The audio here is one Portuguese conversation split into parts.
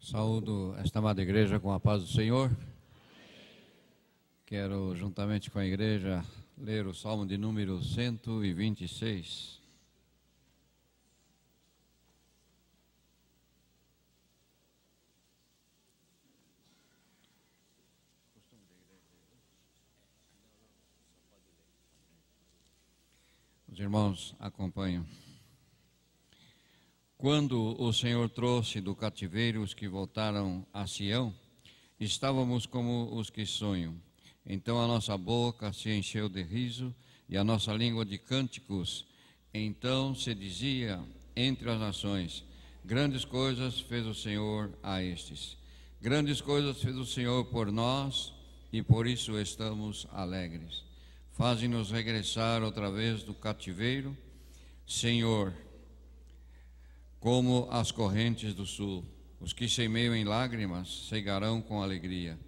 Saúdo esta amada igreja com a paz do Senhor. Quero, juntamente com a igreja, ler o Salmo de número 126. Os irmãos acompanham. Quando o Senhor trouxe do cativeiro os que voltaram a Sião, estávamos como os que sonham. Então a nossa boca se encheu de riso e a nossa língua de cânticos. Então se dizia entre as nações: grandes coisas fez o Senhor a estes. Grandes coisas fez o Senhor por nós e por isso estamos alegres. Faze-nos regressar outra vez do cativeiro, Senhor, como as correntes do sul. Os que semeiam em lágrimas cegarão com alegria.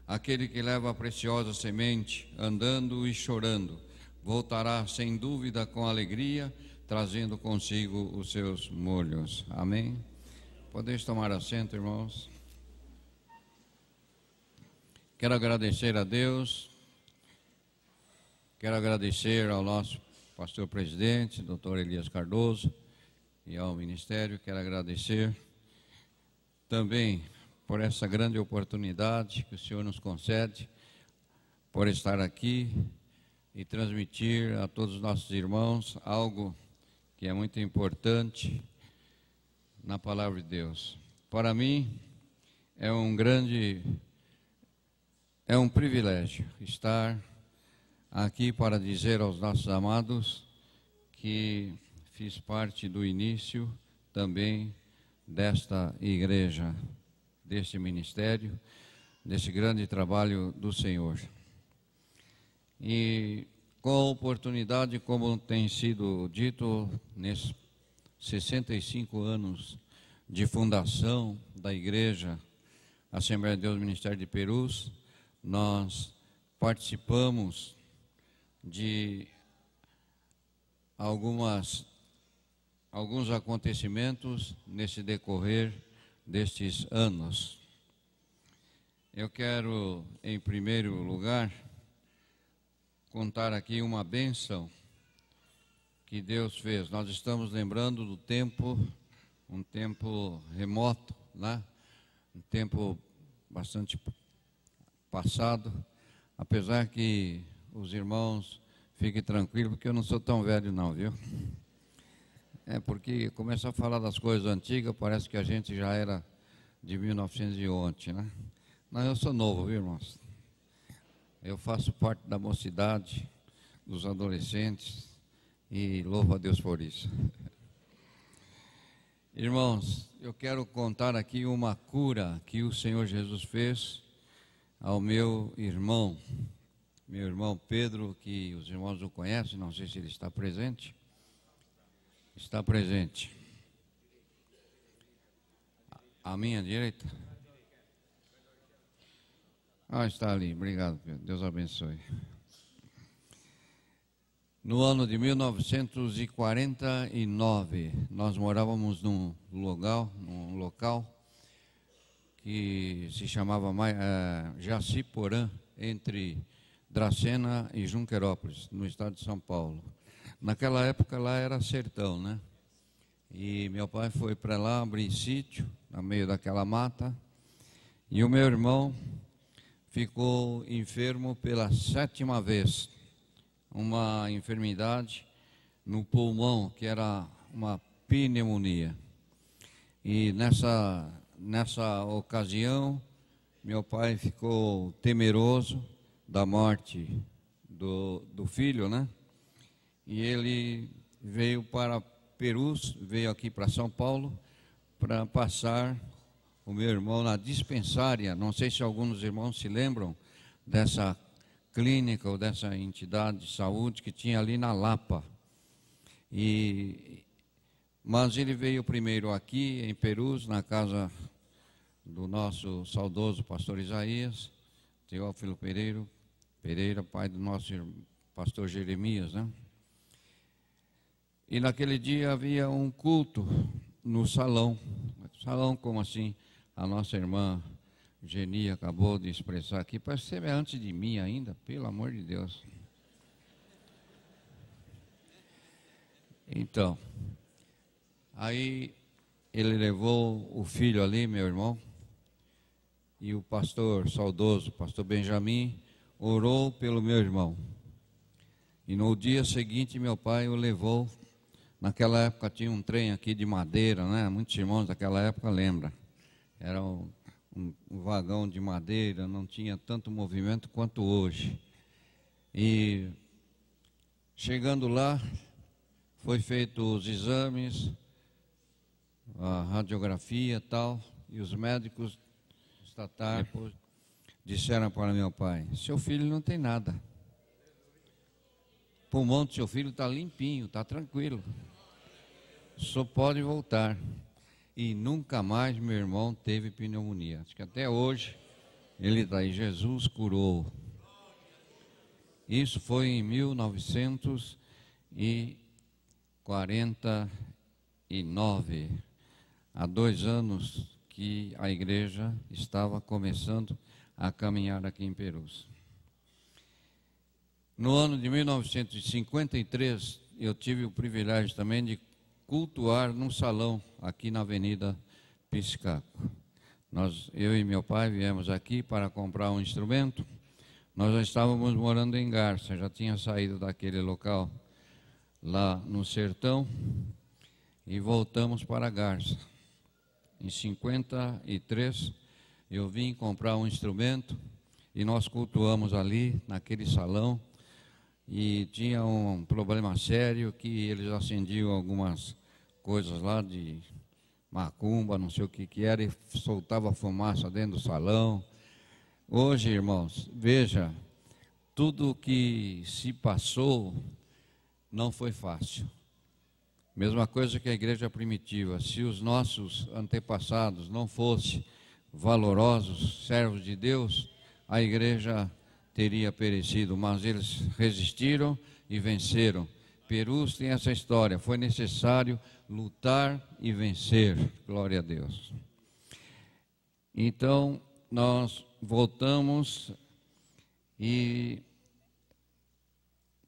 Aquele que leva a preciosa semente, andando e chorando, voltará sem dúvida com alegria, trazendo consigo os seus molhos. Amém? Podeis tomar assento, irmãos. Quero agradecer a Deus, quero agradecer ao nosso pastor presidente, doutor Elias Cardoso, e ao Ministério. Quero agradecer também por essa grande oportunidade que o Senhor nos concede, por estar aqui e transmitir a todos os nossos irmãos algo que é muito importante na Palavra de Deus. Para mim, é um privilégio estar aqui para dizer aos nossos amados que fiz parte do início também desta igreja, deste ministério, desse grande trabalho do Senhor. E com a oportunidade, como tem sido dito, nesses 65 anos de fundação da igreja Assembleia de Deus Ministério de Perus, nós participamos de alguns acontecimentos nesse decorrer destes anos. Eu quero, em primeiro lugar, contar aqui uma bênção que Deus fez. Nós estamos lembrando do tempo, um tempo remoto, né? Um tempo bastante passado, apesar que os irmãos fiquem tranquilos, porque eu não sou tão velho não, viu? É porque começa a falar das coisas antigas, parece que a gente já era de 1900 e ontem, né? Não, eu sou novo, viu, irmãos? Eu faço parte da mocidade, dos adolescentes, e louvo a Deus por isso. Irmãos, eu quero contar aqui uma cura que o Senhor Jesus fez ao meu irmão Pedro, que os irmãos o conhecem, não sei se ele está presente. Está presente. À minha direita? Está ali. Obrigado, Pedro. Deus abençoe. No ano de 1949, nós morávamos num local que se chamava Jaciporã, entre Dracena e Junquerópolis, no estado de São Paulo. Naquela época lá era sertão, né? E meu pai foi para lá abrir sítio, no meio daquela mata, e o meu irmão ficou enfermo pela 7ª vez, uma enfermidade no pulmão, que era uma pneumonia. E nessa ocasião, meu pai ficou temeroso da morte do filho, né? E ele veio para Perus, veio aqui para São Paulo, para passar o meu irmão na dispensária. Não sei se alguns irmãos se lembram dessa clínica ou dessa entidade de saúde que tinha ali na Lapa. Mas ele veio primeiro aqui em Perus, na casa do nosso saudoso pastor Isaías, Teófilo Pereira, pai do nosso pastor Jeremias, né? E naquele dia havia um culto no salão. Salão como assim? a nossa irmã Geni acabou de expressar aqui, parece ser antes de mim ainda, pelo amor de Deus. Então, aí ele levou o filho ali, meu irmão, e o pastor saudoso, pastor Benjamin, orou pelo meu irmão. E no dia seguinte, meu pai o levou. Naquela época tinha um trem aqui de madeira, né? Muitos irmãos daquela época lembram. Era um vagão de madeira, não tinha tanto movimento quanto hoje. E chegando lá, foi feito os exames, a radiografia e tal, e os médicos estatais disseram para meu pai: seu filho não tem nada. O pulmão do seu filho está limpinho, está tranquilo. Só pode voltar. E nunca mais meu irmão teve pneumonia. Acho que até hoje ele está aí. Jesus curou. Isso foi em 1949. Há 2 anos que a igreja estava começando a caminhar aqui em Perus. No ano de 1953, eu tive o privilégio também de cultuar num salão aqui na Avenida Piscaco. Eu e meu pai viemos aqui para comprar um instrumento. Nós já estávamos morando em Garça, já tinha saído daquele local lá no sertão e voltamos para Garça. Em 53, eu vim comprar um instrumento e nós cultuamos ali, naquele salão, e tinha um problema sério que eles acendiam algumas coisas lá de macumba, não sei o que era, e soltava fumaça dentro do salão. Hoje, irmãos, veja, tudo o que se passou não foi fácil. Mesma coisa que a igreja primitiva. Se os nossos antepassados não fossem valorosos, servos de Deus, a igreja teria perecido, mas eles resistiram e venceram. Perus tem essa história, foi necessário lutar e vencer, glória a Deus. Então, nós voltamos e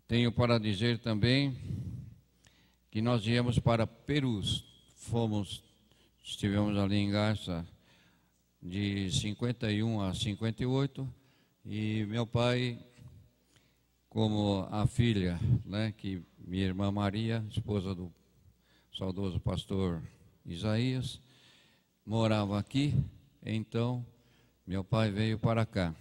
tenho para dizer também que nós viemos para Perus, estivemos ali em Garça de 51 a 58, e meu pai, como a filha, né, que minha irmã Maria, esposa do saudoso pastor Isaías, morava aqui, então meu pai veio para cá.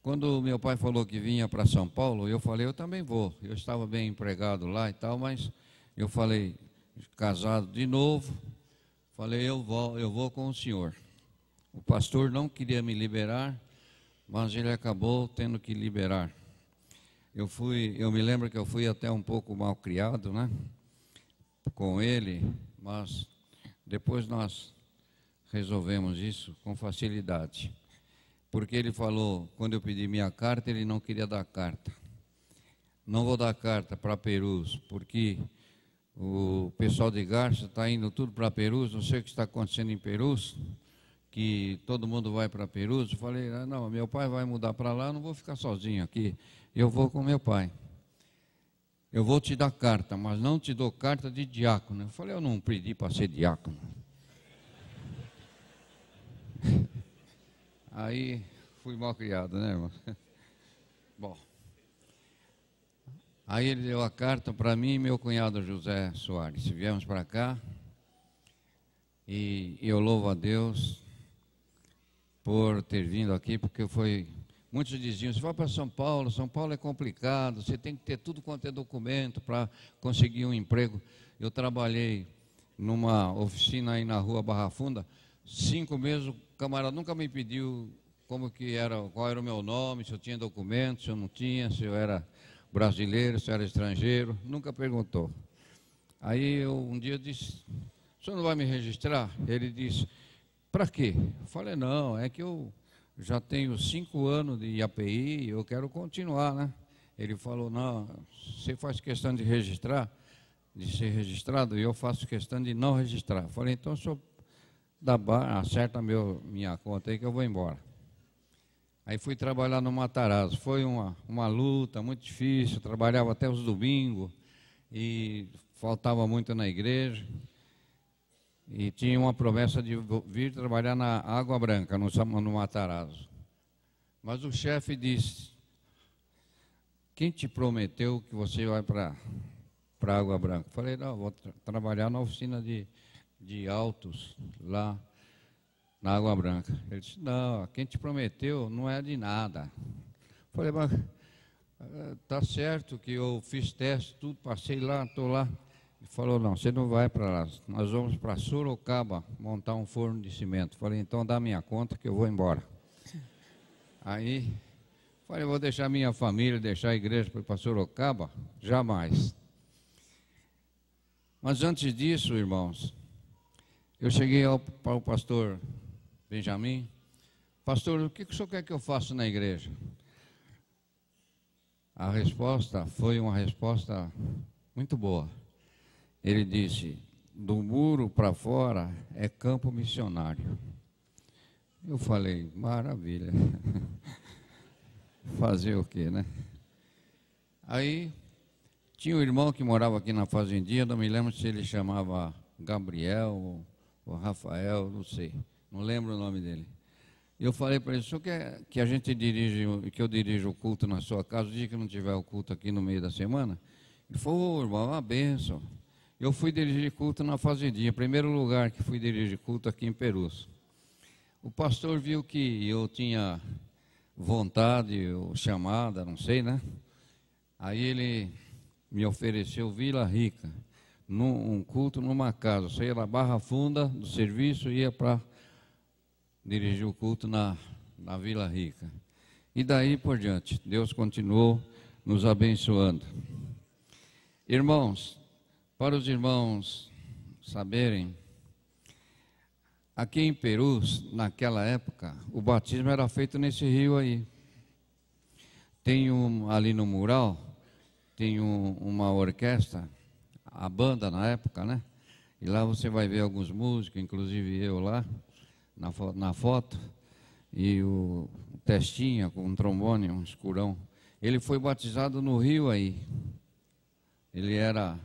Quando meu pai falou que vinha para São Paulo, eu falei, eu também vou. Eu estava bem empregado lá e tal, mas eu falei, casado de novo, falei, eu vou com o senhor. O pastor não queria me liberar, mas ele acabou tendo que liberar. Eu me lembro que eu fui até um pouco mal criado, né, com ele, mas depois nós resolvemos isso com facilidade. Porque ele falou, quando eu pedi minha carta, ele não queria dar carta. Não vou dar carta para Perus, porque o pessoal de Garça está indo tudo para Perus, não sei o que está acontecendo em Perus, que todo mundo vai para Perus. Eu falei, não, meu pai vai mudar para lá, não vou ficar sozinho aqui, eu vou com meu pai. Eu vou te dar carta, mas não te dou carta de diácono. Eu falei, eu não pedi para ser diácono. Aí fui mal criado, né, irmão? Bom, aí ele deu a carta para mim e meu cunhado José Soares. Viemos para cá e eu louvo a Deus por ter vindo aqui, porque muitos diziam, você vai para São Paulo é complicado, você tem que ter tudo quanto é documento para conseguir um emprego. Eu trabalhei numa oficina aí na rua Barra Funda, 5 meses, o camarada nunca me pediu qual era o meu nome, se eu tinha documento, se eu não tinha, se eu era brasileiro, se eu era estrangeiro, nunca perguntou. Aí eu um dia disse, o senhor não vai me registrar? Ele disse, para quê? Eu falei, não, é que eu já tenho 5 anos de API, eu quero continuar, né? Ele falou, não, você faz questão de registrar, de ser registrado, e eu faço questão de não registrar. Eu falei, então o senhor acerta minha conta aí que eu vou embora. Aí fui trabalhar no Matarazzo. Foi uma luta muito difícil, trabalhava até os domingos e faltava muito na igreja. E tinha uma promessa de vir trabalhar na Água Branca, no Matarazzo. Mas o chefe disse: quem te prometeu que você vai para Água Branca? Falei: não, vou trabalhar na oficina de autos lá na Água Branca. Ele disse: não, quem te prometeu não é de nada. Falei: mas tá certo que eu fiz teste, tudo, passei lá, estou lá. Ele falou: não, você não vai para lá, nós vamos para Sorocaba montar um forno de cimento. Falei: então dá minha conta que eu vou embora. Aí, falei: vou deixar minha família, deixar a igreja para ir para Sorocaba? Jamais. Mas antes disso, irmãos, eu cheguei para o pastor Benjamin: pastor, o que o senhor quer que eu faça na igreja? A resposta foi uma resposta muito boa. Ele disse: do muro para fora é campo missionário. Eu falei: maravilha. Fazer o quê, né? Aí tinha um irmão que morava aqui na fazendinha, não me lembro se ele chamava Gabriel ou Rafael, não sei, não lembro o nome dele. Eu falei para ele: o senhor quer que a gente que eu dirija o culto na sua casa, o dia que não tiver o culto aqui no meio da semana? Ele falou: irmão, é uma bênção. Eu fui dirigir culto na fazendinha, primeiro lugar que fui dirigir culto aqui em Perus. O pastor viu que eu tinha vontade ou chamada, não sei, né? Aí ele me ofereceu Vila Rica, um culto numa casa. Eu saía da Barra Funda do serviço e ia para dirigir o culto na Vila Rica. E daí por diante, Deus continuou nos abençoando. Irmãos, para os irmãos saberem, aqui em Perus, naquela época, o batismo era feito nesse rio aí. Tem ali no mural, tem uma orquestra, a banda na época, né? E lá você vai ver alguns músicos, inclusive eu lá, na foto, e o Testinha com um trombone, um escurão. Ele foi batizado no rio aí. Ele era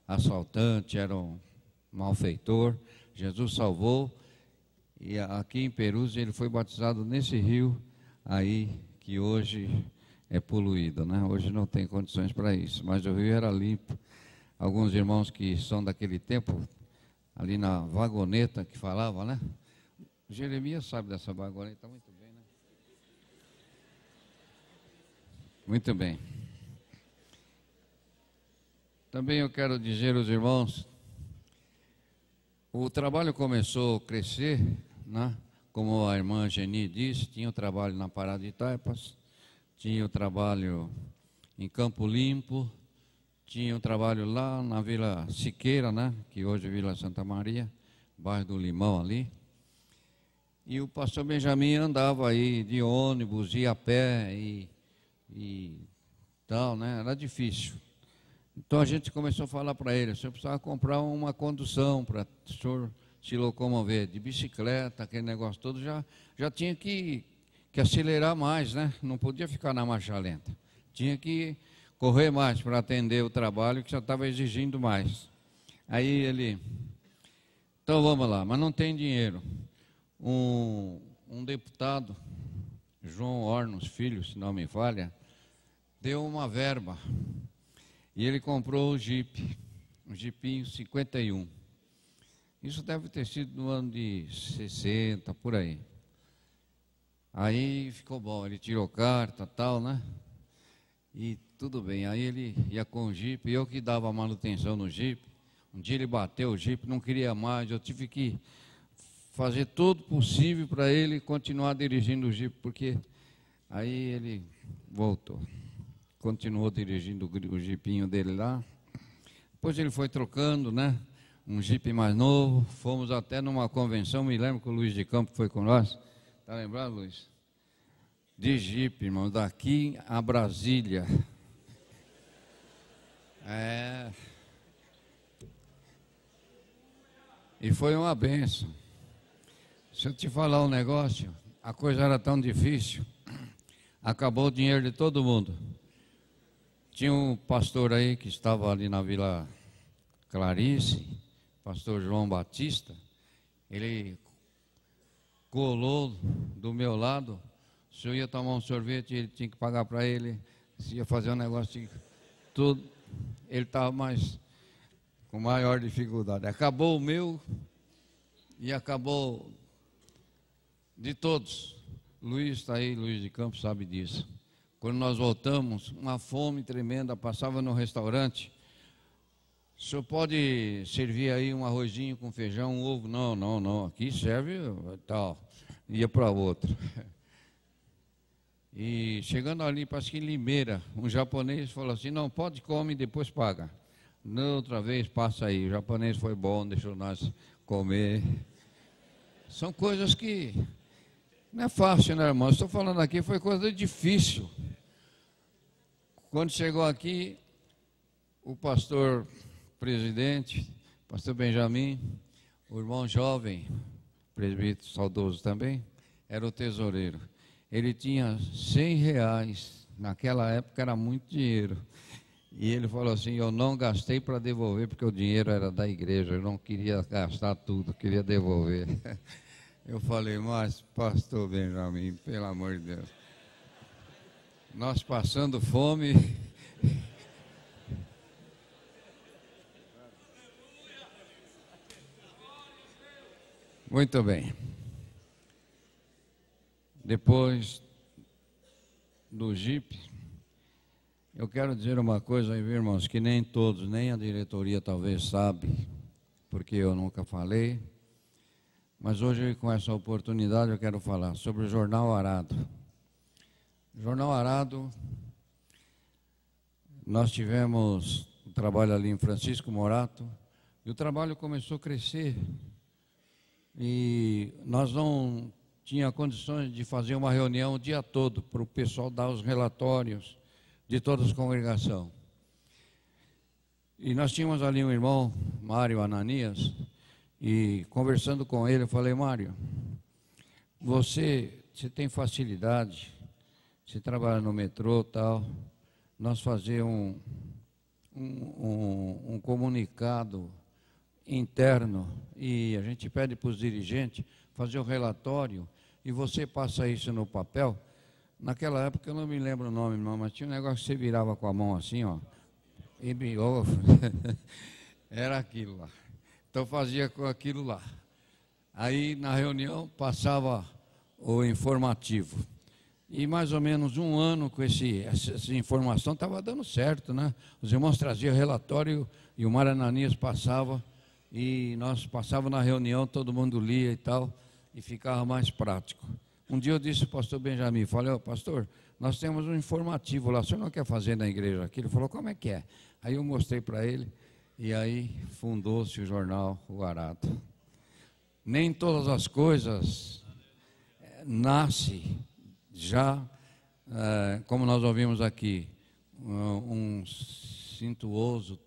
assaltante, era um malfeitor. Jesus salvou, e aqui em Perus ele foi batizado nesse rio aí, que hoje é poluído, né? Hoje não tem condições para isso, mas o rio era limpo. Alguns irmãos que são daquele tempo, ali na vagoneta que falava, né? Jeremias sabe dessa vagoneta muito bem, né? Muito bem. Também eu quero dizer aos irmãos, o trabalho começou a crescer, né? Como a irmã Geni disse, tinha o trabalho na Parada de Taipas, tinha o trabalho em Campo Limpo, tinha o trabalho lá na Vila Siqueira, né? Que hoje é Vila Santa Maria, bairro do Limão ali. E o pastor Benjamin andava aí de ônibus, ia a pé e tal, né? Era difícil. Então a gente começou a falar para ele: o senhor precisava comprar uma condução para o senhor se locomover, de bicicleta, aquele negócio todo, já tinha que acelerar mais, né? Não podia ficar na marcha lenta. Tinha que correr mais para atender o trabalho que já estava exigindo mais. Aí ele: então vamos lá, mas não tem dinheiro. Um deputado, João Hornos Filho, se não me falha, deu uma verba. E ele comprou o Jeep, um Jeepinho 51. Isso deve ter sido no ano de 60, por aí. Aí ficou bom, ele tirou carta, tal, né? E tudo bem, aí ele ia com o Jeep, eu que dava manutenção no Jeep. Um dia ele bateu o Jeep, não queria mais, eu tive que fazer tudo possível para ele continuar dirigindo o Jeep, porque aí ele voltou. Continuou dirigindo o jipinho dele lá. Depois ele foi trocando, né? Um jipe mais novo. Fomos até numa convenção, me lembro que o Luiz de Campos foi com nós. Está lembrado, Luiz? De jipe, irmão, daqui a Brasília. E foi uma bênção. Se eu te falar um negócio, a coisa era tão difícil, acabou o dinheiro de todo mundo. Tinha um pastor aí que estava ali na Vila Clarice, pastor João Batista, ele colou do meu lado. Se eu ia tomar um sorvete, ele tinha que pagar para ele. Se ia fazer um negócio, tudo, ele estava com maior dificuldade. Acabou o meu e acabou de todos. Luiz está aí, Luiz de Campos sabe disso. Quando nós voltamos, uma fome tremenda, passava no restaurante. O senhor pode servir aí um arrozinho com feijão, um ovo? Não, não, não, aqui serve tal. Ia para outro. E chegando ali, parece que em Limeira, um japonês falou assim, não, pode comer e depois paga. Na outra vez, passa aí. O japonês foi bom, deixou nós comer. São coisas que não é fácil, né, irmão? Estou falando aqui, foi coisa difícil. Quando chegou aqui, o pastor presidente, pastor Benjamin, o irmão jovem, presbítero saudoso também, era o tesoureiro. Ele tinha R$100, naquela época era muito dinheiro. E ele falou assim, eu não gastei para devolver, porque o dinheiro era da igreja, eu não queria gastar tudo, queria devolver. Eu falei, mas pastor Benjamin, pelo amor de Deus, nós passando fome. Muito bem. Depois do Jeep, eu quero dizer uma coisa aí, irmãos, que nem todos, nem a diretoria talvez sabe, porque eu nunca falei, mas hoje com essa oportunidade eu quero falar sobre o Jornal Arado. O Jornal Arado, nós tivemos um trabalho ali em Francisco Morato, e o trabalho começou a crescer, e nós não tinha condições de fazer uma reunião o dia todo para o pessoal dar os relatórios de toda a congregação. E nós tínhamos ali um irmão, Mário Ananias, e conversando com ele, eu falei, Mário, você tem facilidade, você trabalha no metrô e tal, nós fazer um comunicado interno e a gente pede para os dirigentes fazer o relatório e você passa isso no papel. Naquela época eu não me lembro o nome, não, mas tinha um negócio que você virava com a mão assim, ó, e era aquilo lá. Então fazia com aquilo lá. Aí na reunião passava o informativo. E mais ou menos um ano com essa informação estava dando certo, né? Os irmãos traziam relatório e o Mário Ananias passava, e nós passávamos na reunião, todo mundo lia e tal, e ficava mais prático. Um dia eu disse ao pastor Benjamin, falei, pastor, nós temos um informativo lá, o senhor não quer fazer na igreja aqui? Ele falou, como é que é? Aí eu mostrei para ele, e aí fundou-se o jornal O Arado. Nem todas as coisas nascem já, como nós ouvimos aqui, um suntuoso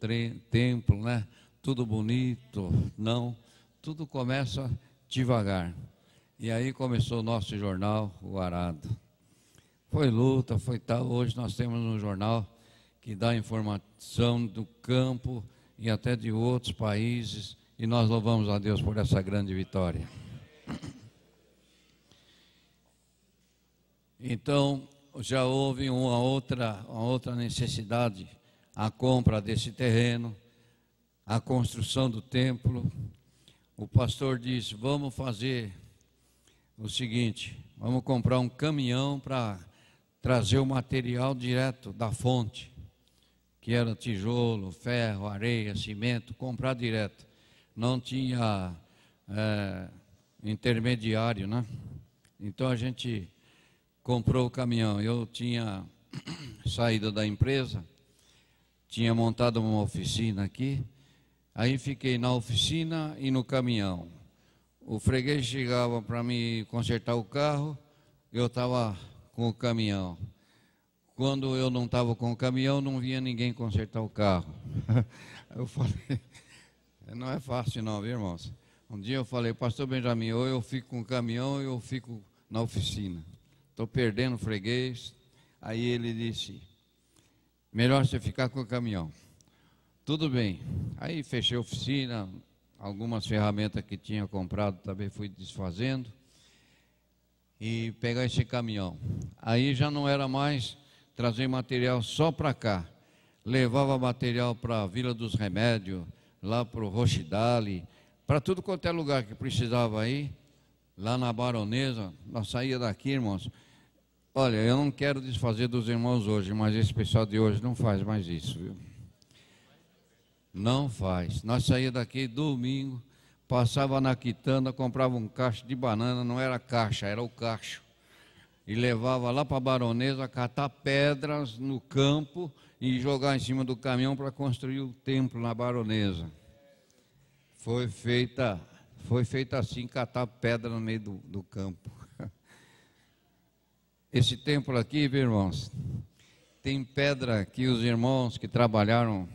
templo, né? Tudo bonito, não, tudo começa devagar. E aí começou o nosso jornal, O Arado. Foi luta, foi tal. Hoje nós temos um jornal que dá informação do campo e até de outros países, e nós louvamos a Deus por essa grande vitória. Então, já houve uma outra necessidade, a compra desse terreno, a construção do templo. O pastor disse, vamos fazer o seguinte, vamos comprar um caminhão para trazer o material direto da fonte, que era tijolo, ferro, areia, cimento, comprar direto. Não tinha intermediário, né? Então a gente comprou o caminhão. Eu tinha saído da empresa, tinha montado uma oficina aqui, aí fiquei na oficina e no caminhão. O freguês chegava para me consertar o carro, eu estava com o caminhão. Quando eu não estava com o caminhão, não vinha ninguém consertar o carro. Eu falei, não é fácil não, viu, irmãos? Um dia eu falei, pastor Benjamin, ou eu fico com o caminhão ou eu fico na oficina. Estou perdendo freguês. Aí ele disse, melhor você ficar com o caminhão. Tudo bem. Aí fechei a oficina, algumas ferramentas que tinha comprado também fui desfazendo. E pegar esse caminhão. Aí já não era mais trazer material só para cá. Levava material para a Vila dos Remédios, lá para o Rochidale, para tudo quanto é lugar que precisava ir, lá na Baronesa. Nós saía daqui, irmãos. Olha, eu não quero desfazer dos irmãos hoje, mas esse pessoal de hoje não faz mais isso, viu? Não faz. Nós saía daqui domingo, passava na quitanda, comprava um cacho de banana, não era caixa, era o cacho. E levava lá para a Baronesa, catar pedras no campo e jogar em cima do caminhão para construir o templo na Baronesa. Foi feita assim, catar pedra no meio do campo. Esse templo aqui, viu, irmãos, tem pedra que os irmãos que trabalharam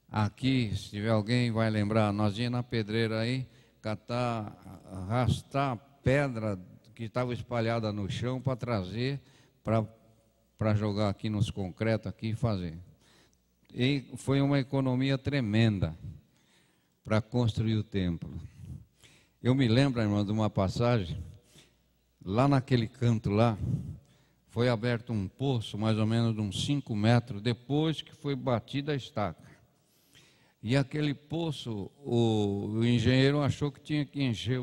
aqui, se tiver alguém vai lembrar, nós íamos na pedreira aí, catar, arrastar pedra que estava espalhada no chão para trazer, para jogar aqui nos concretos aqui e fazer. E foi uma economia tremenda para construir o templo. Eu me lembro, irmão, de uma passagem, lá naquele canto lá, foi aberto um poço, mais ou menos de uns 5 metros, depois que foi batida a estaca. E aquele poço, o engenheiro achou que tinha que encher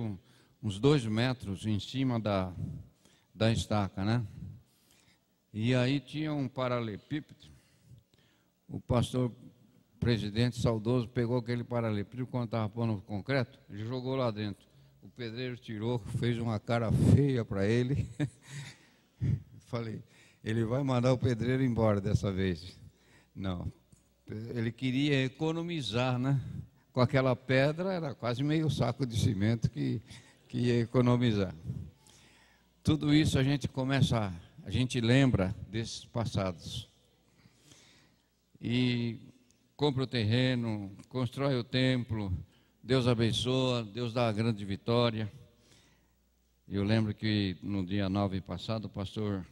uns 2 metros em cima da estaca, né? E aí tinha um paralelepípedo. O pastor presidente saudoso pegou aquele paralelepípedo quando estava pondo o concreto, ele jogou lá dentro. O pedreiro tirou, fez uma cara feia para ele. Falei, ele vai mandar o pedreiro embora dessa vez. Não, ele queria economizar, né? Com aquela pedra, era quase meio saco de cimento que ia economizar. Tudo isso a gente lembra desses passados. E compra o terreno, constrói o templo, Deus abençoa, Deus dá a grande vitória. Eu lembro que no dia 9 passado, o pastor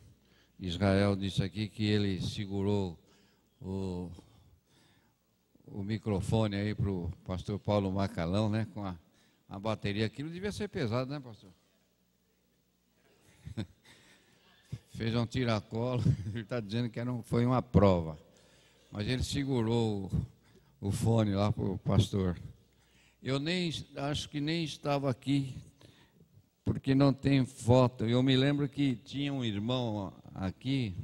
Israel disse aqui que ele segurou o microfone aí para o pastor Paulo Macalão, né, com a bateria. Aquilo devia ser pesado, né, pastor? Fez um tiracolo, ele está dizendo que foi uma prova. Mas ele segurou o fone lá para o pastor. Eu acho que nem estava aqui, porque não tem foto. Eu me lembro que tinha um irmão aqui,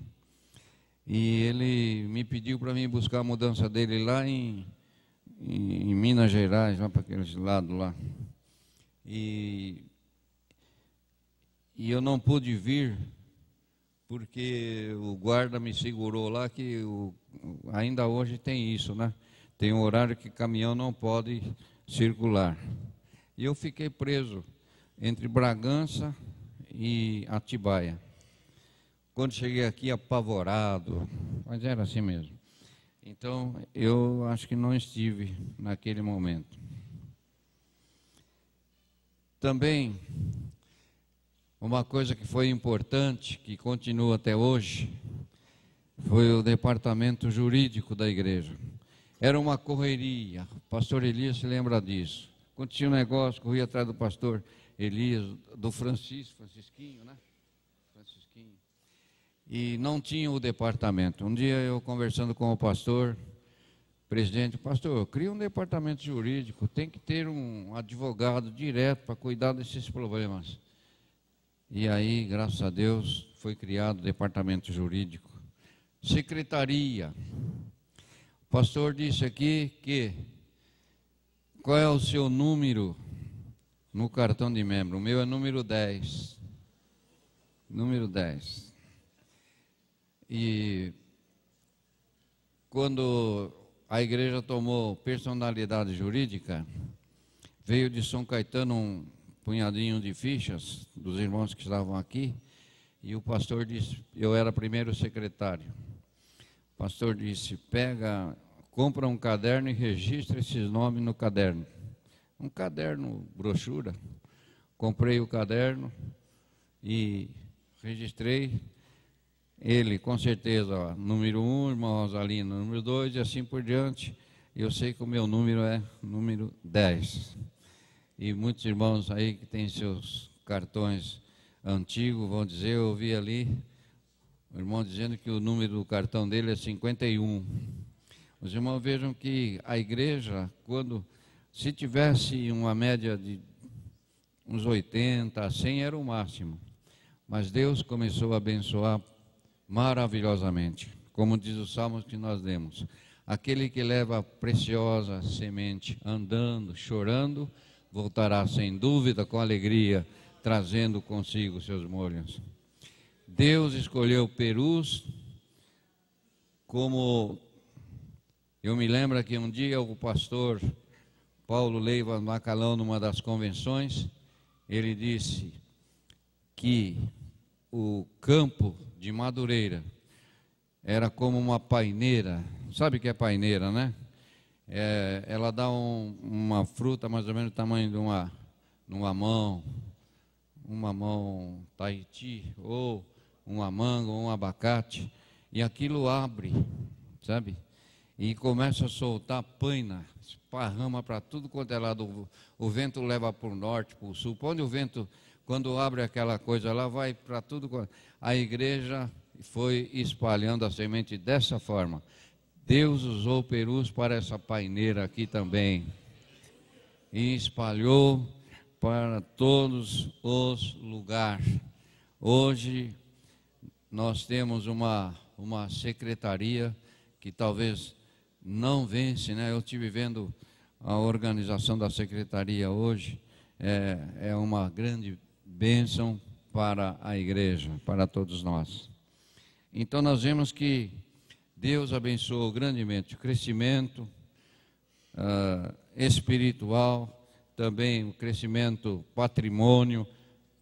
e ele me pediu para mim buscar a mudança dele lá em Minas Gerais, lá para aquele lado lá. E eu não pude vir, porque o guarda me segurou lá, que ainda hoje tem isso, né? Tem um horário que caminhão não pode circular. E eu fiquei preso entre Bragança e Atibaia. Quando cheguei aqui, apavorado, mas era assim mesmo. Então, eu acho que não estive naquele momento. Também, uma coisa que foi importante, que continua até hoje, foi o departamento jurídico da igreja. Era uma correria, o pastor Elias se lembra disso. Quando tinha um negócio, corria atrás do pastor Elias, do Francisquinho, né? Francisquinho. E não tinha o departamento. Um dia eu conversando com o pastor, presidente, pastor, cria um departamento jurídico, tem que ter um advogado direto para cuidar desses problemas. E aí, graças a Deus, foi criado o departamento jurídico. Secretaria. O pastor disse aqui que qual é o seu número no cartão de membro? O meu é número 10. Número 10. E quando a igreja tomou personalidade jurídica, veio de São Caetano um punhadinho de fichas dos irmãos que estavam aqui, e o pastor disse, eu era primeiro secretário. O pastor disse, compra um caderno e registra esses nomes no caderno. um caderno, brochura. Comprei o caderno e registrei ele, com certeza, ó, número 1, irmã Rosalina, número 2 e assim por diante. Eu sei que o meu número é número 10. E muitos irmãos aí que têm seus cartões antigos vão dizer, eu ouvi ali, o irmão dizendo que o número do cartão dele é 51. Os irmãos vejam que a igreja, se tivesse uma média de uns 80 a 100 era o máximo. Mas Deus começou a abençoar maravilhosamente. Como diz o Salmo que nós lemos. Aquele que leva a preciosa semente andando, chorando, voltará sem dúvida com alegria, trazendo consigo seus molhos. Deus escolheu Perus como... Eu me lembro que um dia o pastor Paulo Leiva Macalão, numa das convenções, ele disse que o campo de Madureira era como uma paineira. Sabe o que é paineira, né? Ela dá uma fruta mais ou menos do tamanho de uma mão Tahiti, ou uma manga, ou um abacate, e aquilo abre, sabe? E começa a soltar paina, esparrama para tudo quanto é lado. O vento leva para o norte, para o sul. Onde o vento, quando abre aquela coisa lá, vai para tudo. A igreja foi espalhando a semente dessa forma. Deus usou Perus para essa paineira aqui também. E espalhou para todos os lugares. Hoje nós temos uma secretaria que talvez não vence, né? Eu estive vendo a organização da secretaria hoje, é uma grande bênção para a igreja, para todos nós. Então nós vemos que Deus abençoou grandemente o crescimento espiritual, também o crescimento patrimônio,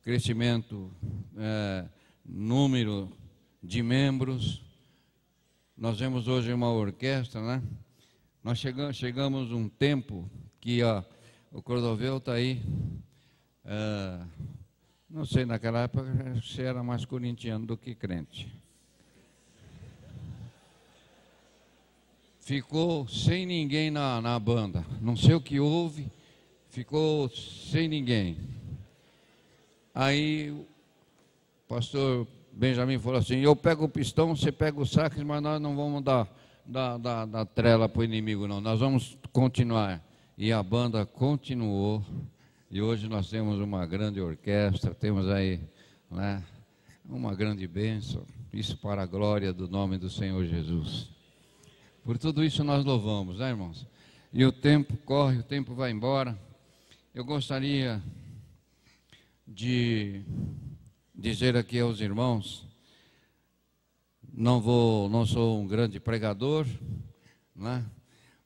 crescimento número de membros. Nós vemos hoje uma orquestra, né? Nós chegamos um tempo que o Cordovel está aí, não sei, naquela época você era mais corintiano do que crente. Ficou sem ninguém na banda, não sei o que houve, ficou sem ninguém. Aí o pastor Benjamin falou assim, eu pego o pistão, você pega o sax, mas nós não vamos dar trela para o inimigo não, nós vamos continuar. E a banda continuou, e hoje nós temos uma grande orquestra, temos aí, né, uma grande bênção, isso para a glória do nome do Senhor Jesus. Por tudo isso nós louvamos, né, irmãos? E o tempo corre, o tempo vai embora. Eu gostaria de dizer aqui aos irmãos, não sou um grande pregador, né?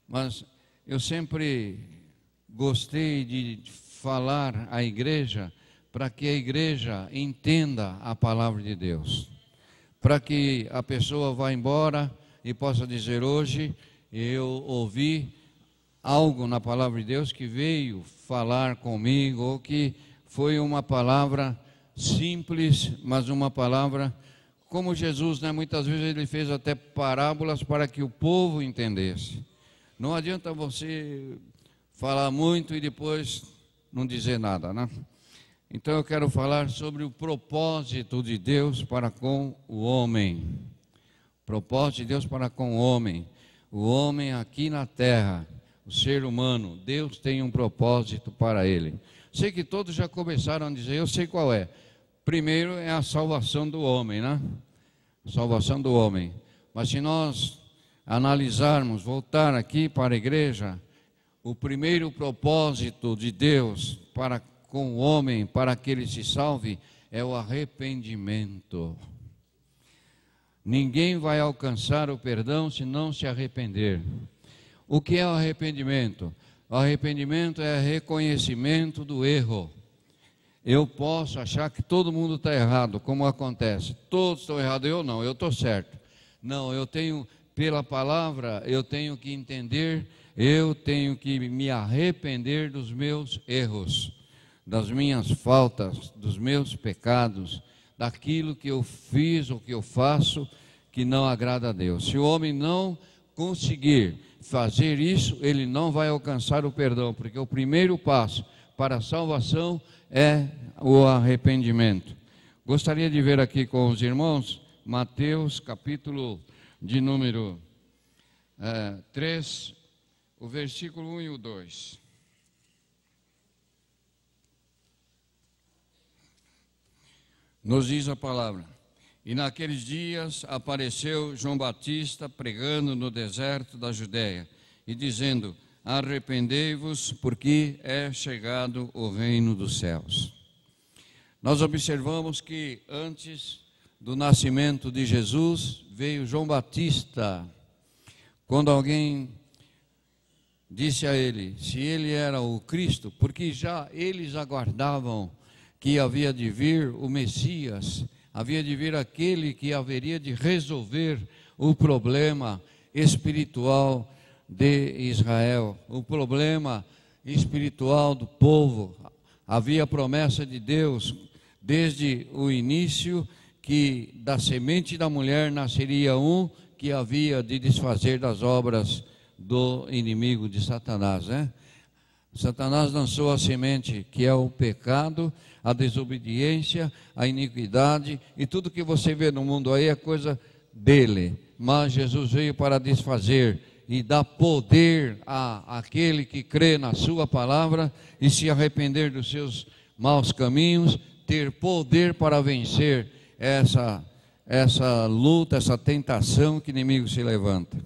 Mas eu sempre gostei de falar à igreja para que a igreja entenda a palavra de Deus, para que a pessoa vá embora e possa dizer, hoje eu ouvi algo na palavra de Deus que veio falar comigo, ou que foi uma palavra simples, mas uma palavra como Jesus, né? Muitas vezes ele fez até parábolas para que o povo entendesse. Não adianta você falar muito e depois não dizer nada, né? Então eu quero falar sobre o propósito de Deus para com o homem. Propósito de Deus para com o homem. O homem aqui na terra, o ser humano, Deus tem um propósito para ele. Sei que todos já começaram a dizer, eu sei qual é. Primeiro é a salvação do homem, né? Salvação do homem. Mas se nós analisarmos, voltar aqui para a igreja, o primeiro propósito de Deus para com o homem, para que ele se salve, é o arrependimento. Ninguém vai alcançar o perdão se não se arrepender. O que é o arrependimento? O arrependimento é reconhecimento do erro. Eu posso achar que todo mundo está errado, como acontece. Todos estão errados, eu não, eu estou certo. Não, eu tenho, pela palavra, eu tenho que entender eu tenho que me arrepender dos meus erros, das minhas faltas, dos meus pecados, daquilo que eu fiz ou que eu faço que não agrada a Deus. Se o homem não conseguir fazer isso, ele não vai alcançar o perdão, porque o primeiro passo para a salvação é o arrependimento. Gostaria de ver aqui com os irmãos Mateus capítulo de número 3, o versículo 1 e o 2. Nos diz a palavra: e naqueles dias apareceu João Batista pregando no deserto da Judéia e dizendo: arrependei-vos, porque é chegado o reino dos céus. Nós observamos que antes do nascimento de Jesus veio João Batista. Quando alguém disse a ele se ele era o Cristo, porque já eles aguardavam que havia de vir o Messias, havia de vir aquele que haveria de resolver o problema espiritual de Israel, o problema espiritual do povo. Havia promessa de Deus desde o início que da semente da mulher nasceria um que havia de desfazer das obras do inimigo de Satanás, né? Satanás lançou a semente que é o pecado, a desobediência, a iniquidade, e tudo que você vê no mundo aí é coisa dele. Mas Jesus veio para desfazer e dar poder àquele que crê na sua palavra e se arrepender dos seus maus caminhos, ter poder para vencer essa luta, essa tentação que o inimigo se levanta.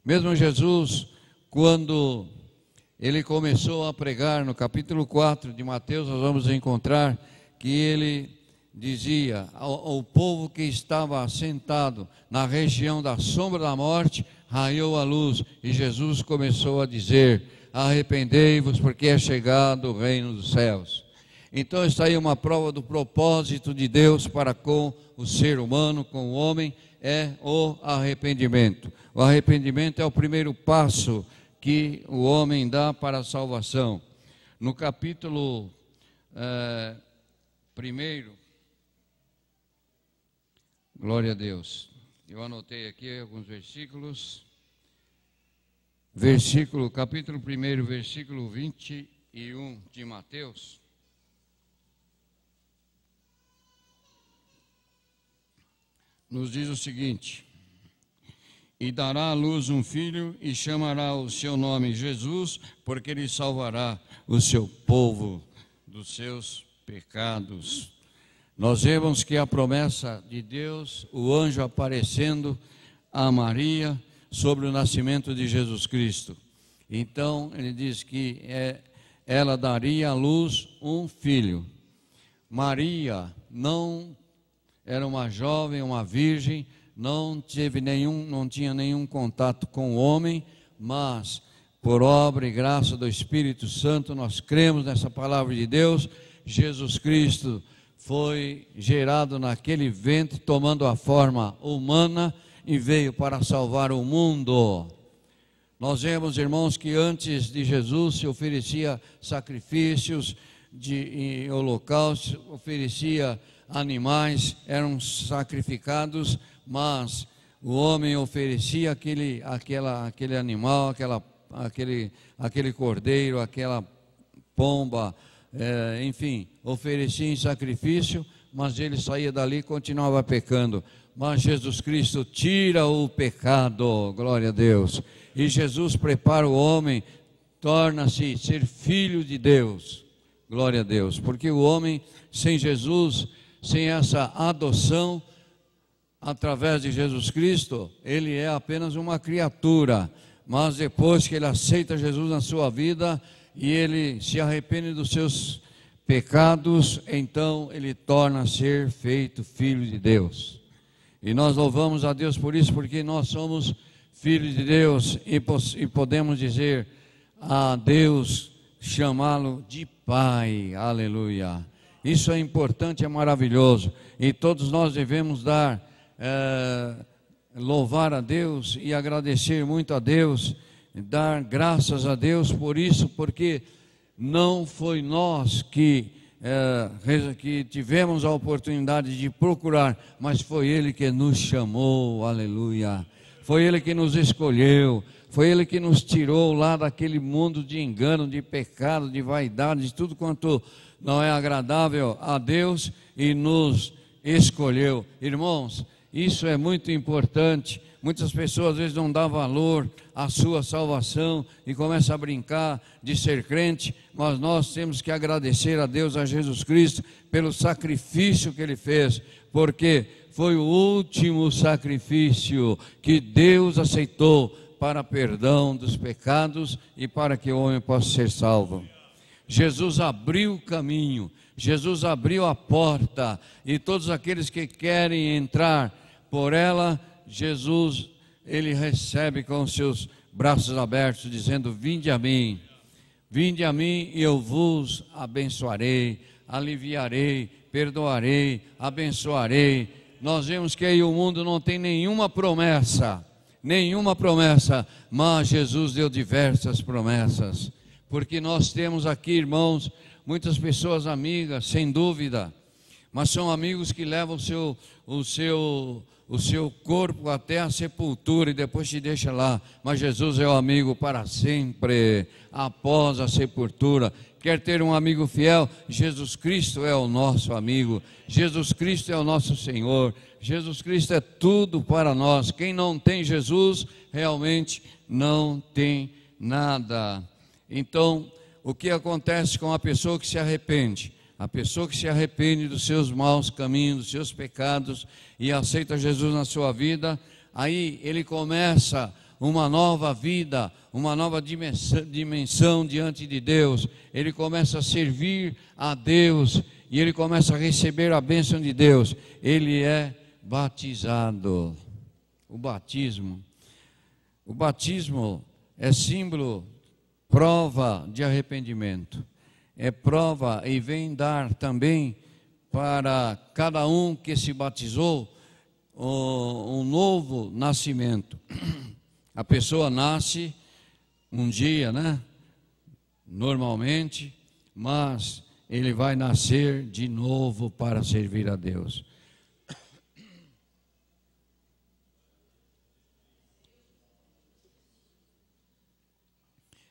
Mesmo Jesus, quando ele começou a pregar, no capítulo 4 de Mateus, nós vamos encontrar que ele dizia ao povo que estava assentado na região da sombra da morte, raiou a luz, e Jesus começou a dizer: arrependei-vos, porque é chegado o reino dos céus. Então está aí uma prova do propósito de Deus para com o ser humano, com o homem, é o arrependimento. O arrependimento é o primeiro passo que o homem dá para a salvação. No capítulo 1, glória a Deus, eu anotei aqui alguns versículos. Capítulo 1, versículo 21 de Mateus. Nos diz o seguinte: e dará à luz um filho, e chamará o seu nome Jesus, porque ele salvará o seu povo dos seus pecados. Nós vemos que a promessa de Deus, o anjo aparecendo a Maria sobre o nascimento de Jesus Cristo. Então ele diz que ela daria à luz um filho. Maria não era uma jovem, uma virgem, não tinha nenhum contato com o homem, mas por obra e graça do Espírito Santo, nós cremos nessa palavra de Deus. Jesus Cristo foi gerado naquele ventre, tomando a forma humana, e veio para salvar o mundo. Nós vemos, irmãos, que antes de Jesus se oferecia sacrifícios de holocaustos, oferecia animais, eram sacrificados, mas o homem oferecia aquele animal, aquele cordeiro, aquela pomba, enfim, oferecia em sacrifício, mas ele saía dali e continuava pecando. Mas Jesus Cristo tira o pecado, glória a Deus, e Jesus prepara o homem, torna-se ser filho de Deus, glória a Deus, porque o homem sem Jesus, sem essa adoção através de Jesus Cristo, ele é apenas uma criatura. Mas depois que ele aceita Jesus na sua vida e ele se arrepende dos seus pecados, então ele torna a ser feito filho de Deus. E nós louvamos a Deus por isso, porque nós somos filhos de Deus e podemos dizer a Deus, chamá-lo de Pai, aleluia. Isso é importante, é maravilhoso, e todos nós devemos louvar a Deus e agradecer muito a Deus dar graças a Deus por isso, porque não foi nós que tivemos a oportunidade de procurar, mas foi Ele que nos chamou, aleluia. Foi Ele que nos escolheu, foi Ele que nos tirou lá daquele mundo de engano, de pecado, de vaidade, de tudo quanto não é agradável a Deus, e nos escolheu. Irmãos, isso é muito importante. Muitas pessoas às vezes não dão valor à sua salvação e começam a brincar de ser crente, mas nós temos que agradecer a Deus, a Jesus Cristo, pelo sacrifício que Ele fez, porque foi o último sacrifício que Deus aceitou para perdão dos pecados e para que o homem possa ser salvo. Jesus abriu o caminho, Jesus abriu a porta, e todos aqueles que querem entrar por ela, Jesus, Ele recebe com os seus braços abertos, dizendo: vinde a mim e eu vos abençoarei, aliviarei, perdoarei, abençoarei. Nós vemos que aí o mundo não tem nenhuma promessa, mas Jesus deu diversas promessas, porque nós temos aqui, irmãos, muitas pessoas amigas, sem dúvida, mas são amigos que levam o seu corpo até a sepultura e depois te deixa lá. Mas Jesus é o amigo para sempre, após a sepultura. Quer ter um amigo fiel? Jesus Cristo é o nosso amigo, Jesus Cristo é o nosso Senhor, Jesus Cristo é tudo para nós. Quem não tem Jesus, realmente não tem nada. Então, o que acontece com a pessoa que se arrepende? A pessoa que se arrepende dos seus maus caminhos, dos seus pecados, e aceita Jesus na sua vida, aí ele começa uma nova vida, uma nova dimensão diante de Deus. Ele começa a servir a Deus, e ele começa a receber a bênção de Deus. Ele é batizado. O batismo é símbolo, prova de arrependimento. É prova e vem dar também para cada um que se batizou um novo nascimento. A pessoa nasce um dia, né? Normalmente, mas ele vai nascer de novo para servir a Deus.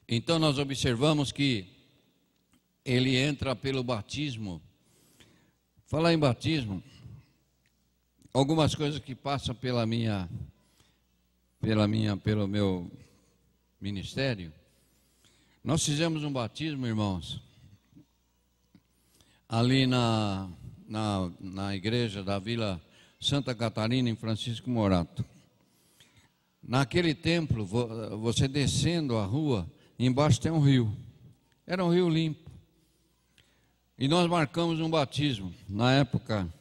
Então nós observamos que ele entra pelo batismo. Falar em batismo, algumas coisas que passam pelo meu ministério. Nós fizemos um batismo, irmãos, ali na igreja da Vila Santa Catarina, em Francisco Morato. Naquele templo, você descendo a rua, embaixo tem um rio. Era um rio limpo. E nós marcamos um batismo. Na época,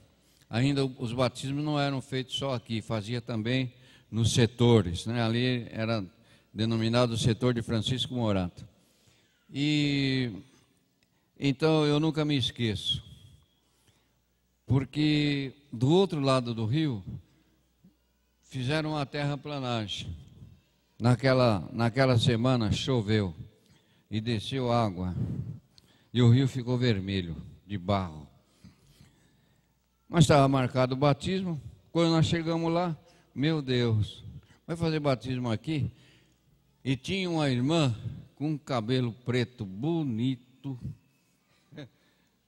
ainda os batismos não eram feitos só aqui, fazia também nos setores, né? Ali era denominado o setor de Francisco Morato. E então eu nunca me esqueço, porque do outro lado do rio fizeram uma terraplanagem. Naquela semana choveu e desceu água. E o rio ficou vermelho, de barro. Mas estava marcado o batismo. Quando nós chegamos lá, meu Deus, vai fazer batismo aqui? E tinha uma irmã com um cabelo preto bonito.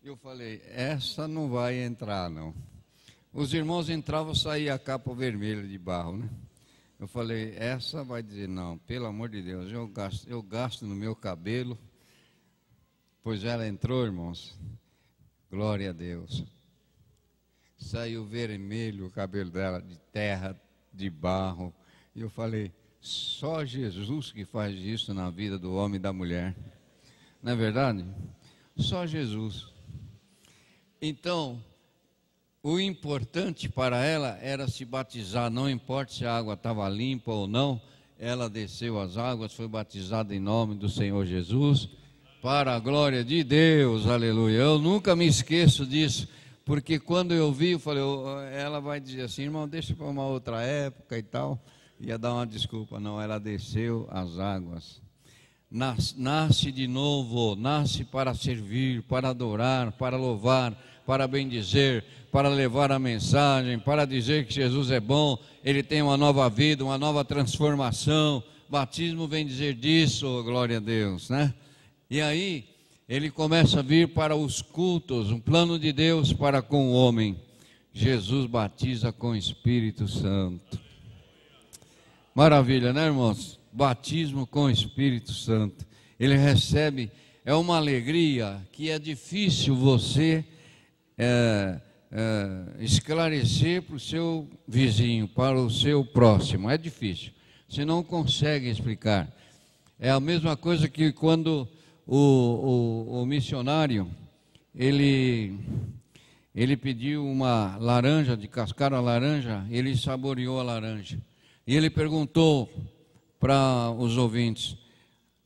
Eu falei, essa não vai entrar, não. Os irmãos entravam, saía a capa vermelha de barro, né? Eu falei, essa vai dizer, não, pelo amor de Deus, eu gasto no meu cabelo. Pois ela entrou, irmãos, glória a Deus, saiu vermelho o cabelo dela, de terra, de barro, e eu falei, só Jesus que faz isso na vida do homem e da mulher, não é verdade? Só Jesus. Então, o importante para ela era se batizar, não importa se a água estava limpa ou não, ela desceu as águas, foi batizada em nome do Senhor Jesus, para a glória de Deus, aleluia. Eu nunca me esqueço disso, porque quando eu vi, eu falei, ela vai dizer assim, irmão, deixa para uma outra época e tal. Ia dar uma desculpa, não, ela desceu as águas. Nasce de novo, nasce para servir, para adorar, para louvar, para bendizer, para levar a mensagem, para dizer que Jesus é bom, Ele tem uma nova vida, uma nova transformação. Batismo vem dizer disso, glória a Deus, né? E aí, ele começa a vir para os cultos, um plano de Deus para com o homem. Jesus batiza com o Espírito Santo. Maravilha, né, irmãos? Batismo com o Espírito Santo. Ele recebe, é uma alegria que é difícil você esclarecer para o seu vizinho, para o seu próximo. É difícil, você não consegue explicar. É a mesma coisa que quando o missionário, ele pediu uma laranja, de cascar a laranja, ele saboreou a laranja. E ele perguntou para os ouvintes,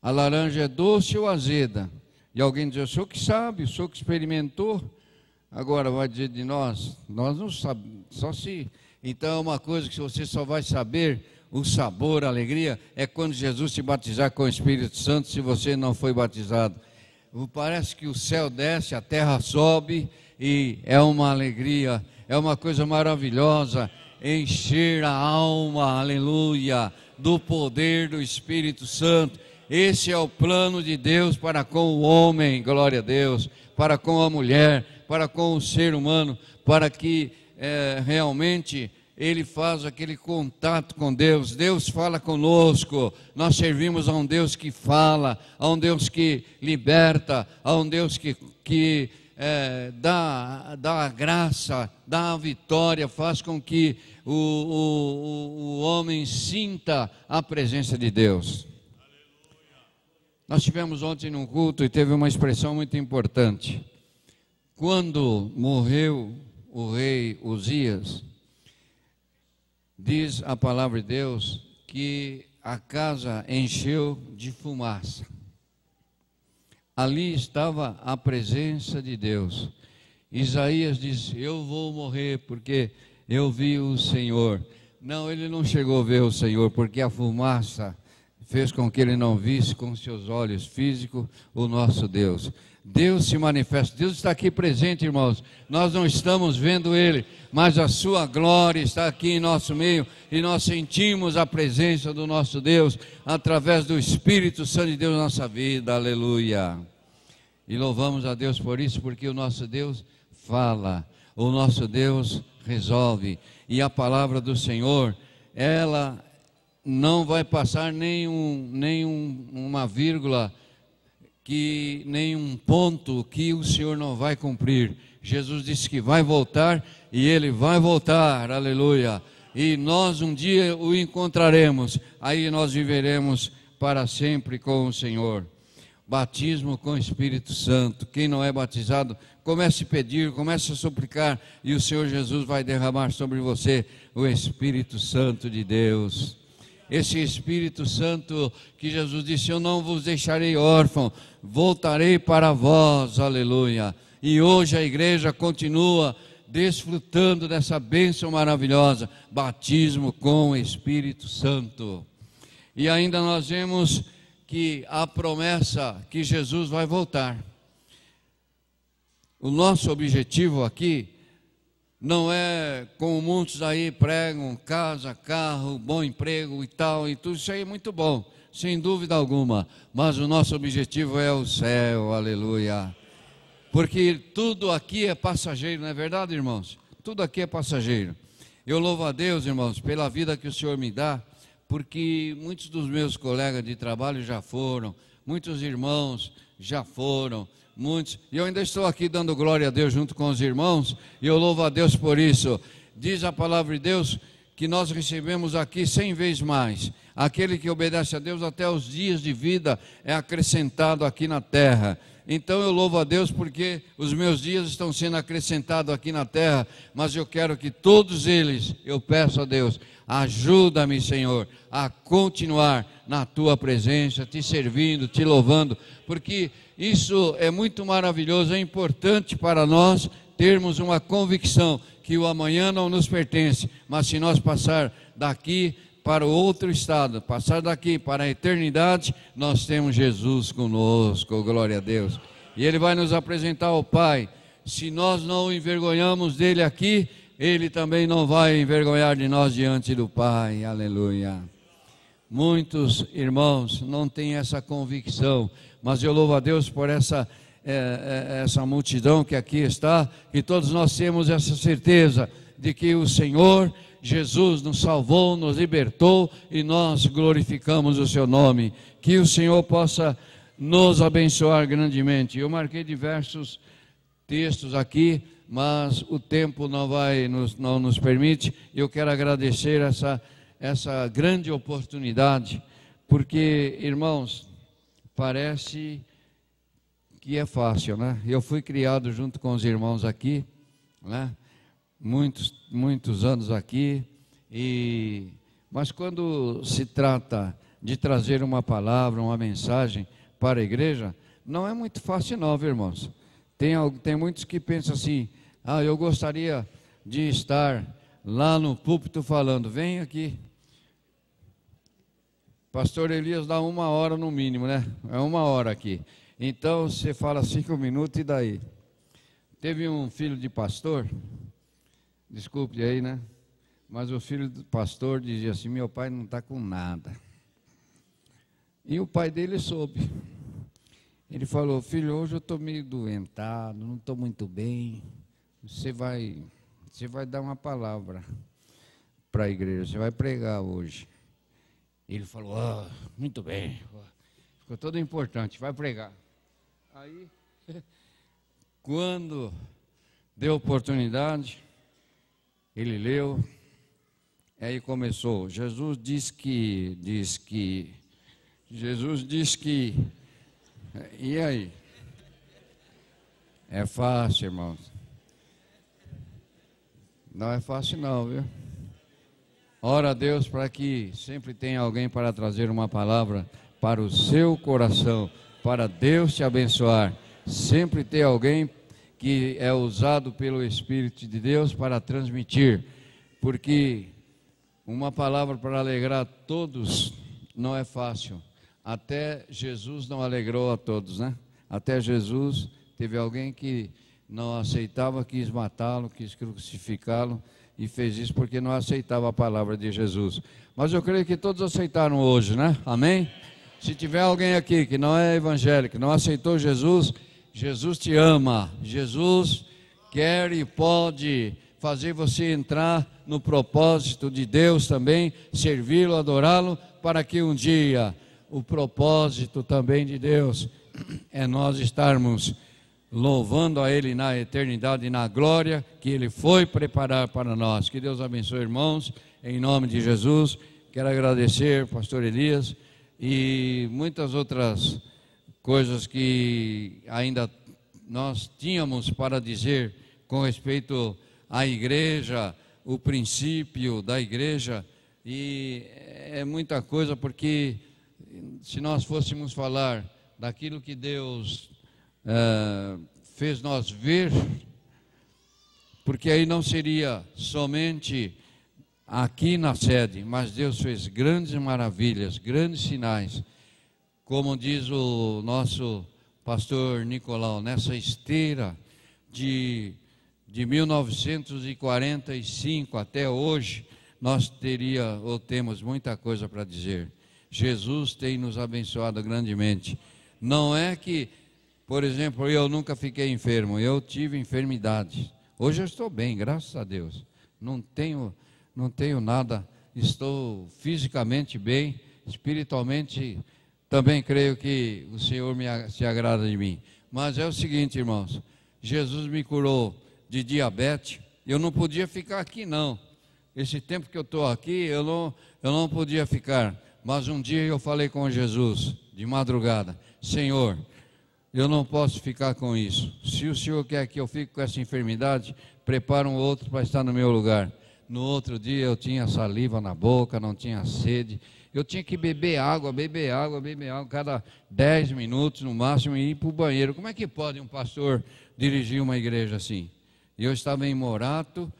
a laranja é doce ou azeda? E alguém dizia, o senhor que sabe, o senhor que experimentou. Agora vai dizer de nós não sabemos, só se... Então é uma coisa que você só vai saber, o sabor, a alegria, é quando Jesus te batizar com o Espírito Santo, se você não foi batizado. Parece que o céu desce, a terra sobe, e é uma alegria, é uma coisa maravilhosa, encher a alma, aleluia, do poder do Espírito Santo. Esse é o plano de Deus para com o homem, glória a Deus, para com a mulher, para com o ser humano, para que realmente ele faz aquele contato com Deus. Deus fala conosco, nós servimos a um Deus que fala, a um Deus que liberta, a um Deus que dá a graça, dá a vitória, faz com que o homem sinta a presença de Deus. Nós tivemos ontem num culto e teve uma expressão muito importante. Quando morreu o rei Uzias, diz a palavra de Deus que a casa encheu de fumaça. Ali estava a presença de Deus. Isaías disse, eu vou morrer porque eu vi o Senhor. Não, ele não chegou a ver o Senhor, porque a fumaça fez com que ele não visse com seus olhos físicos o nosso Deus. Deus se manifesta, Deus está aqui presente, irmãos. Nós não estamos vendo Ele, mas a sua glória está aqui em nosso meio, e nós sentimos a presença do nosso Deus, através do Espírito Santo de Deus na nossa vida, aleluia. E louvamos a Deus por isso, porque o nosso Deus fala, o nosso Deus resolve, e a palavra do Senhor, ela não vai passar uma vírgula, nem um ponto que o Senhor não vai cumprir. Jesus disse que vai voltar, e Ele vai voltar, aleluia. E nós um dia o encontraremos, aí nós viveremos para sempre com o Senhor. Batismo com o Espírito Santo. Quem não é batizado, comece a pedir, comece a suplicar, e o Senhor Jesus vai derramar sobre você o Espírito Santo de Deus. Esse Espírito Santo que Jesus disse, eu não vos deixarei órfão, voltarei para vós, aleluia. E hoje a igreja continua desfrutando dessa bênção maravilhosa, batismo com o Espírito Santo. E ainda nós vemos que a promessa que Jesus vai voltar. O nosso objetivo aqui não é, como muitos aí pregam, casa, carro, bom emprego e tal, e tudo isso aí é muito bom, sem dúvida alguma, mas o nosso objetivo é o céu, aleluia, porque tudo aqui é passageiro, não é verdade, irmãos? Tudo aqui é passageiro. Eu louvo a Deus, irmãos, pela vida que o Senhor me dá, porque muitos dos meus colegas de trabalho já foram, muitos irmãos já foram, muitos, e eu ainda estou aqui dando glória a Deus junto com os irmãos, e eu louvo a Deus por isso. Diz a palavra de Deus que nós recebemos aqui 100 vezes mais. Aquele que obedece a Deus até os dias de vida é acrescentado aqui na terra. Então eu louvo a Deus porque os meus dias estão sendo acrescentados aqui na terra, mas eu quero que todos eles, eu peço a Deus, ajuda-me, Senhor, a continuar na Tua presença, Te servindo, Te louvando, porque isso é muito maravilhoso, é importante para nós termos uma convicção que o amanhã não nos pertence, mas se nós passar daqui, para outro estado, passar daqui para a eternidade, nós temos Jesus conosco, glória a Deus. E Ele vai nos apresentar ao Pai. Se nós não o envergonhamos dele aqui, Ele também não vai envergonhar de nós diante do Pai, aleluia. Muitos irmãos não têm essa convicção, mas eu louvo a Deus por essa multidão que aqui está, e todos nós temos essa certeza de que o Senhor Jesus nos salvou, nos libertou e nós glorificamos o seu nome. Que o Senhor possa nos abençoar grandemente. Eu marquei diversos textos aqui, mas o tempo não nos permite. Eu quero agradecer essa grande oportunidade, porque, irmãos, parece que é fácil, né? Eu fui criado junto com os irmãos aqui, né? Muitos anos aqui, mas quando se trata de trazer uma palavra, uma mensagem para a igreja, não é muito fácil não, viu, irmãos? Tem muitos que pensam assim, eu gostaria de estar lá no púlpito falando, vem aqui. Pastor Elias dá 1 hora no mínimo, né? É 1 hora aqui. Então você fala 5 minutos e daí? Teve um filho de pastor, desculpe aí, né? Mas o filho do pastor dizia assim, meu pai não está com nada. E o pai dele soube. Ele falou, filho, hoje eu estou meio doentado, não estou muito bem. Você vai dar uma palavra para a igreja, você vai pregar hoje. Ele falou, muito bem. Ficou todo importante, vai pregar. Aí, quando deu oportunidade, ele leu, aí começou. Jesus diz que, e aí? É fácil, irmãos? Não é fácil não, viu? Ora a Deus para que sempre tenha alguém para trazer uma palavra para o seu coração, para Deus te abençoar. Sempre ter alguém que é usado pelo Espírito de Deus para transmitir, porque uma palavra para alegrar todos não é fácil. Até Jesus não alegrou a todos, né? Até Jesus teve alguém que não aceitava, quis matá-lo, quis crucificá-lo, e fez isso porque não aceitava a palavra de Jesus. Mas eu creio que todos aceitaram hoje, né? Amém? Se tiver alguém aqui que não é evangélico, que não aceitou Jesus, Jesus te ama. Jesus quer e pode fazer você entrar no propósito de Deus também, servi-lo, adorá-lo, para que um dia o propósito também de Deus é nós estarmos louvando a Ele na eternidade e na glória que Ele foi preparar para nós. Que Deus abençoe, irmãos, em nome de Jesus. Quero agradecer, pastor Elias, e muitas outras coisas que ainda nós tínhamos para dizer com respeito à igreja, o princípio da igreja, e é muita coisa, porque se nós fôssemos falar daquilo que Deus fez nós ver, porque aí não seria somente aqui na sede, mas Deus fez grandes maravilhas, grandes sinais, como diz o nosso pastor Nicolau, nessa esteira de 1945 até hoje, nós temos muita coisa para dizer. Jesus tem nos abençoado grandemente. Não é que, por exemplo, eu nunca fiquei enfermo, eu tive enfermidades. Hoje eu estou bem, graças a Deus. Não tenho nada, estou fisicamente bem, espiritualmente também creio que o Senhor se agrada de mim. Mas é o seguinte, irmãos, Jesus me curou de diabetes, eu não podia ficar aqui não. Esse tempo que eu estou aqui, eu não podia ficar. Mas um dia eu falei com Jesus, de madrugada, Senhor, eu não posso ficar com isso. Se o Senhor quer que eu fique com essa enfermidade, prepara um outro para estar no meu lugar. No outro dia eu tinha saliva na boca, não tinha sede. Eu tinha que beber água, cada 10 minutos no máximo e ir para o banheiro. Como é que pode um pastor dirigir uma igreja assim? Eu estava em Morato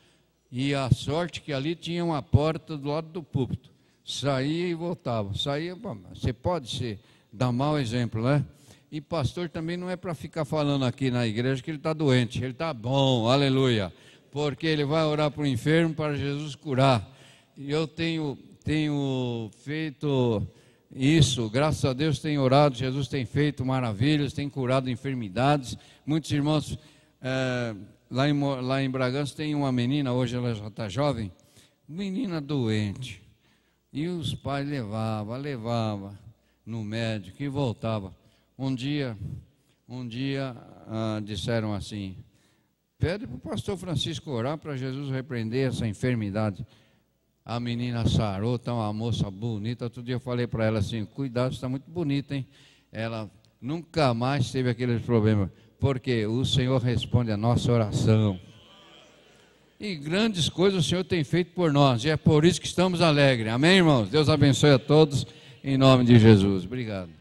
e a sorte que ali tinha uma porta do lado do púlpito. Saía e voltava. Saía, você pode dar mau exemplo, né? E pastor também não é para ficar falando aqui na igreja que ele está doente. Ele está bom, aleluia. Porque ele vai orar para o enfermo para Jesus curar. E eu tenho feito isso, graças a Deus tenho orado, Jesus tem feito maravilhas, tem curado enfermidades. Muitos irmãos, lá em Bragança tem uma menina, hoje ela já está jovem, menina doente. E os pais levavam no médico e voltava. Um dia disseram assim: pede para o pastor Francisco orar para Jesus repreender essa enfermidade. A menina sarou, está uma moça bonita. Outro dia eu falei para ela assim: cuidado, está muito bonita, hein? Ela nunca mais teve aqueles problemas, porque o Senhor responde a nossa oração. E grandes coisas o Senhor tem feito por nós, e é por isso que estamos alegres. Amém, irmãos? Deus abençoe a todos, em nome de Jesus. Obrigado.